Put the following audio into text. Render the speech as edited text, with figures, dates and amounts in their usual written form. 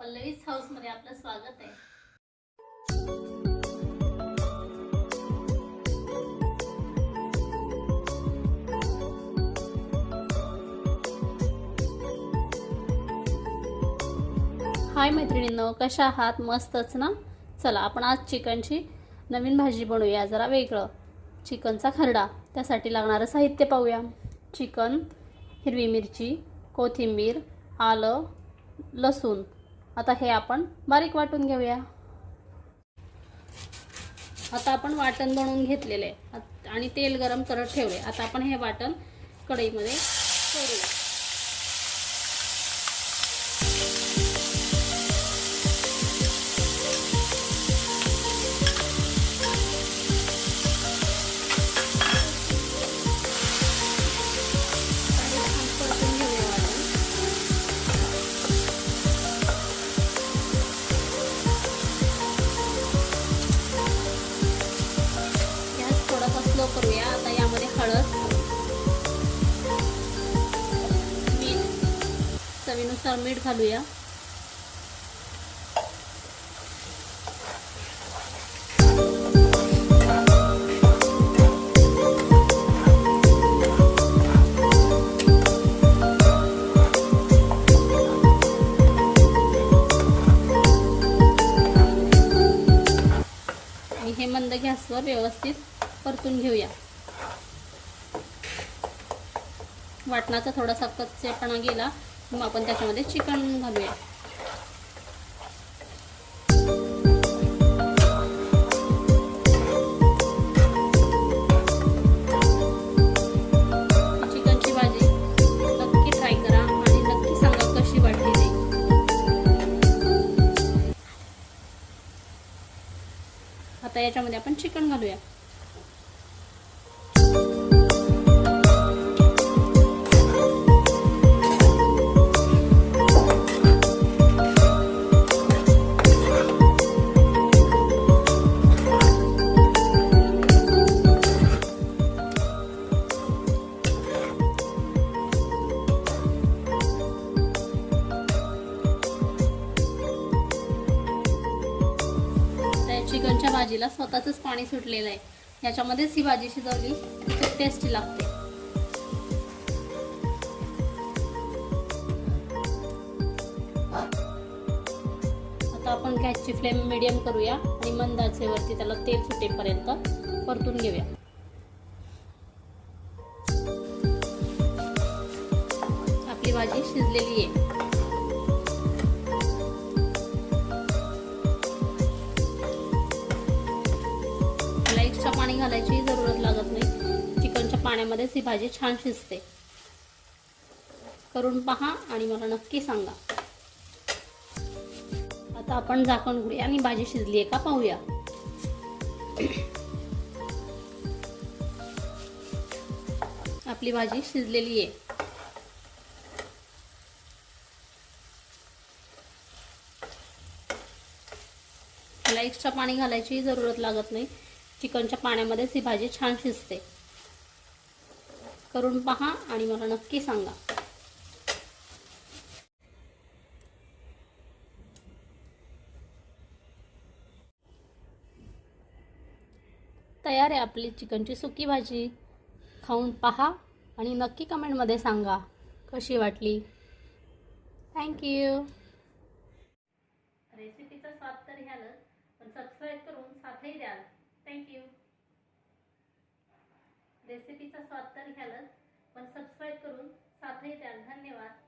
Pallavi's house मध्ये आपलं स्वागत आहे। हाय मैत्रिणींनो, कशा आहात? मस्तच ना। चला आपण आज चिकनची नवीन भाजी बनवूया, जरा वेगळं। चिकनचा खरडा, त्यासाठी लागणारं साहित्य पाहूया। चिकन, हिरवी मिरची, कोथिंबीर, आलं, लसूण। आता हे आपण बारीक वाटून घेऊया। आता आपण वाटण बनवून घेतलेले आहे आणि तेल गरम करत ठेवले। आता आपण हे वाटण कढईमध्ये सोडूया। स्लो करूया। आता यामध्ये हळद, मीठ, चवीनुसार मीठ घालूया। आणि हे मंद गॅसवर व्यवस्थित परतून घेऊया। वाटणाचा थोडासा कच्चेपणा गेला मग आपण त्याच्यामध्ये चिकन घालूया। चिकनची भाजी नक्की ट्राय करा आणि नक्की सांगा कशी वाटली ते। आता याच्यामध्ये आपण चिकन घालूया। चिकनच्या भाजीला स्वतःच पाणी सुटलेलं आहे, याच्यामध्येच ही भाजी शिजवली तर टेस्टी लागते। आता आपण गॅसची फ्लेम मीडियम करूया आणि मंद आचेवरती त्याला तेल सुटेपर्यंत परतून घेऊया। आपली भाजी शिजलेली आहे। एक्स्ट्रा पाणी घालायची जरूरत लागत नाही, चिकनच्या पाण्यामध्येच ही भाजी छान शिजते। करून पहा आणि मला नक्की सांगा। आता आपण झाकण उघडूया आणि भाजी शिजली आहे का पाहूया। आपली भाजी शिजलेली आहे। त्याला एक्स्ट्रा पाणी घालायची जरूरत लागत नाही, चिकनच्या पाण्यामध्येच ही भाजी छान शिजते। करून पहा आणि मला नक्की सांगा। तयार आहे आपली चिकनची सुकी भाजी। खाऊन पहा आणि नक्की कमेंटमध्ये सांगा कशी वाटली। थँक्यू। रेसिपीचा स्वाद तर घ्यालच, पण सबस्क्राईब करून साथही द्याल। थँक्यू। रेसिपीचा स्वाद तर घ्यालच, पण सबस्क्राईब करून साथही द्याल। धन्यवाद।